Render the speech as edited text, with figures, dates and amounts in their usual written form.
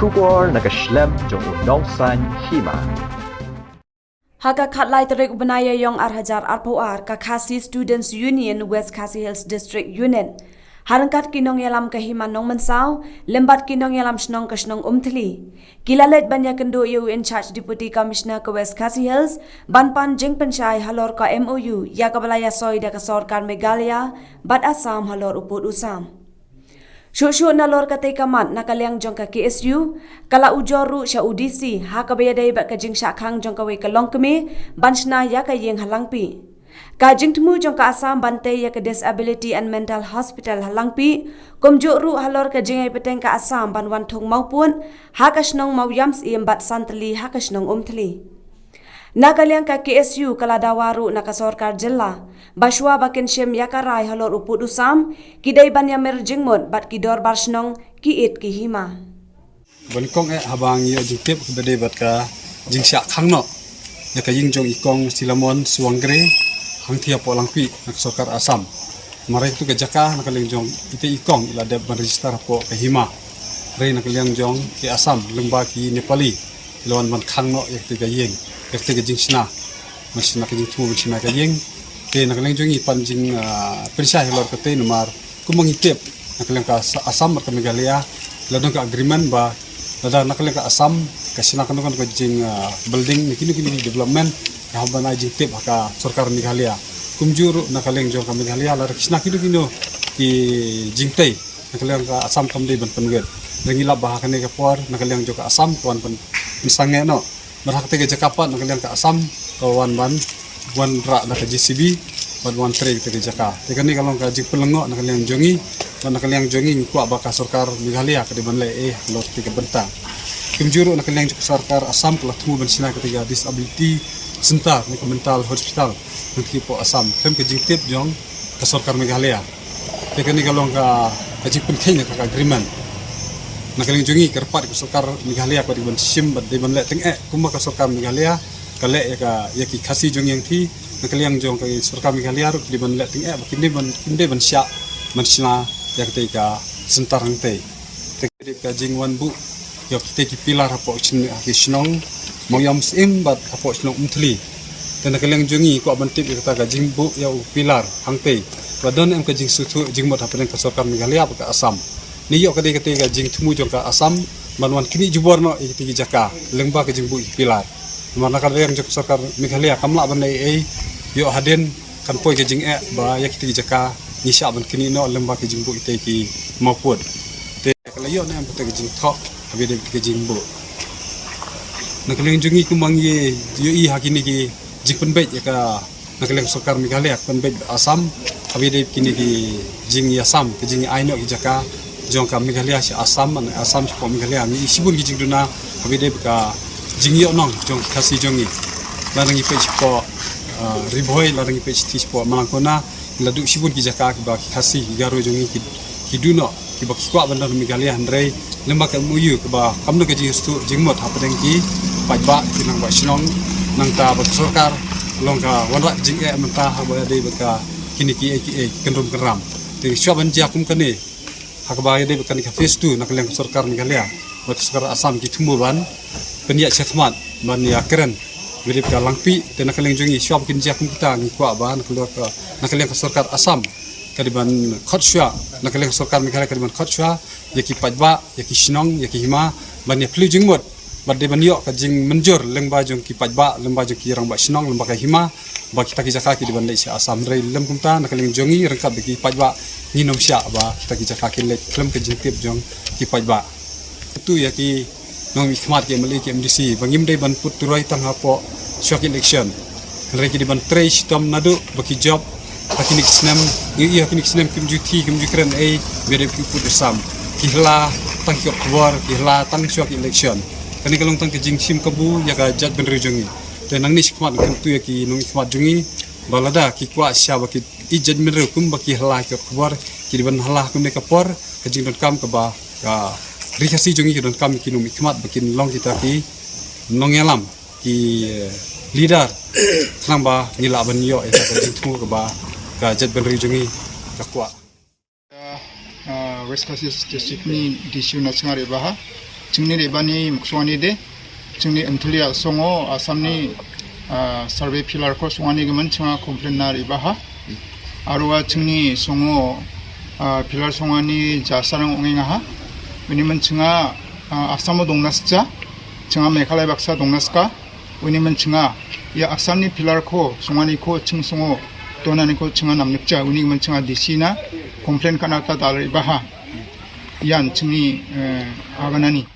Shubor nakaslem jong unongsan hima. Haka khatlai tarik ubanaya yong arhajar arpoar ka Khasi Students Union West Khasi Hills District Union. Harangkat kinong yalam kahiman nong mensaw, lembat kinong yalam snong kasnong umthli. Kilalet banya kendo yu in charge Deputy Commissioner ka West Khasi Hills, banpan jeng pensyai halor ka MOU ya kabalaya soy da ka Sarkar Meghalaya, bat Assam halor uput usam. Syuk-syuk nalor katai kamat nakaliang jong ka KSU, kala ujoru sya UDC, ha kabayadai bat ka jing syakhang jong ka wei ka longkeme, banshna ya ka yeng halangpi. Ka jing temu jong ka Assam bantai ya ka Disability and Mental Hospital halangpi, kumjuk ru halor ka jing ay peteng ka Assam banwan thong maupun, ha ka snong mauyams iem bat santli ha ka snong umthli. Nakaliang ka KSU kala dawaru naka Sarkar Jilla, baswa bakin shem yakarai halor uput usam, kidai banya merjingmut bat kidor barsnong kiit kihima. Bankong habang yo jingtip kebede bat ka jingsya khangno ya ka jingjong ikong silamon suanggre hang tia po langpi nak Sarkar Assam. Marai tu ke jaka nakaling jong ite ikong ila de ban register po ka hima. Rei nakaling jong ki Assam lemba ki Nepali lawan man khangno ya te ga yeng ya te ga jingsna masina ka jingtu masina ka yeng ke nakaling jong ipan jing persya hilor ka te numar kumang itip nakaling ka Assam ka Meghalaya ladong ka agreement ba lada nakaling ka Assam kasina kan ka jing building nikini development ya bana jing tip ka Sarkar Meghalaya kumjur nakaling jong ka Meghalaya lar kisna kino ki jingtai nakaling ka Assam kamde ban penget rengila bahakane ka por nakaling jong ka Assam kawan pen misange no berhak te Jakarta nakaling ka Assam kawan ban wan ra na ka JCB wan tre te Jakarta tekani kalong ka jing pelengo nakaling jongi nakaling jongi ku abaka Sarkar Meghalaya ka ban le lot te ka bentang kumjuru nakaling jong Sarkar Assam kala tumu ban sina ketiga disability center ni mental hospital nanti po Assam kem ke jing tip jong ka Sarkar Meghalaya tekani kalong ka jing penting ka agreement nakaling jongi kerpat ka Sarkar Meghalaya ka ban sim bat de ban le teng kuma ka Sarkar Meghalaya kale ya ki Khasi jong yang ti nakaling jong ka Sarkar Meghalaya ru di ban le teng kinde ban sya man sina ya ketika sentar hang te tekedi ka jing wan bu yo kita ki pilar hapo chin ki snong moyam sim bat hapo snong umthli dan nakaling jongi ko abantip kata ka jing bu ya pilar hang te wadon em ka jing sutu jing mot hapen ka Sarkar Meghalaya ka Assam ni yo ka jing tumu jong ka Assam banwan kini jubor no iki jaka lengba ka jing bu pilar mana kalian jong Sarkar Meghalaya kamla ban ai yo haden kan poi ka jing ba ya kita jaka ni sya ban kini no lengba ka jing bu ite ki maupun te kala yo na em ka jing thok abi de ka jing bu nakaling jongi kumang ye yo i hakini ki jing penbet ya ka nakaling Sarkar Meghalaya penbet Assam abi de kini ki jing Assam ke jing aino ki jaka jong ka Meghalaya si Assam si Meghalaya ni isibun ki jing duna abi de ka jing yo nong jong Khasi jongi larangi pe po riboy larangi pe tis po mangkona ladu sibun ki jaka ki ba Khasi garo jongi ki duno ki ba kwa bandar Meghalaya handrei lemba ka muyu ki ba kamno ka jing stu jing mot hapeng ki pajba ki nang ba sinong nang ta ba Sarkar longka wanra jing menta ha ba de ba kini ki kendrum keram te syaban jakum kane hakba de ba kan ka phase 2 nakalang Sarkar Meghalaya ba Sarkar Assam ki thumuban penia chakhmat ban ya keren mirip ka langpi te nakalang jongi syab kin jakum kita ngi kwa ba nakalang ka Sarkar Assam kadiban khotshwa nakalang Sarkar Meghalaya kadiban khotshwa yaki pajba yaki sinong yaki hima ban ya plu jingmot bade ban yo ka jing menjur lengba jong ki pajba lengba jong ki rang ba sinong lengba ka hima ba kita ki jaka ki diban le Assam rei lem kumta nakaling jongi rangkap ki pajba ni nom sya ba kita ki jaka ki le klem ke jing tip jong ki pajba tu yaki nong ikmat ke mali ke MDC bangim dai ban put turai tang hapo shock election rei ki diban trace tom nadu baki job pakinik snam iya kinik snam kim juti kim jukran bere ki put Assam kihla tang ki khwar kihla tang shock election kani kalong tang jing sim kabu ya ka jat ben rejongi te nang ni sikmat kan tu ya ki nong ikmat jungi balada ki kwa sya ba ki ijat men re kum ba ki hla ki khwar ki ban hla kum ne ka por ka jing don kam ka ba ka rikasi jungi ki don kam ki nong ikmat ba ki long kita ki nong yalam ki leader nang ba ngila ban yo eta ka jing tu ka ba ka jat ben rejongi ka kwa West Khasi District ni disu nasional baha 증리 레바니 목소하니데 증리 은틀리아 송어 아삼니 서베 필라코 송하니기만 청아 컴플레나 리바하 아루와 증리 송어 필라 송하니 자사랑 옹행하하 왜냐면 증아 아삼모 동나스자 증아 메칼라이 박사 동나스까 왜냐면 증아 이 아삼니 필라코 송하니코 증송어 또나니코 증아 남력자 왜냐면 증아 디시나 컴플레인 카나타 달리바하 yan chini aganani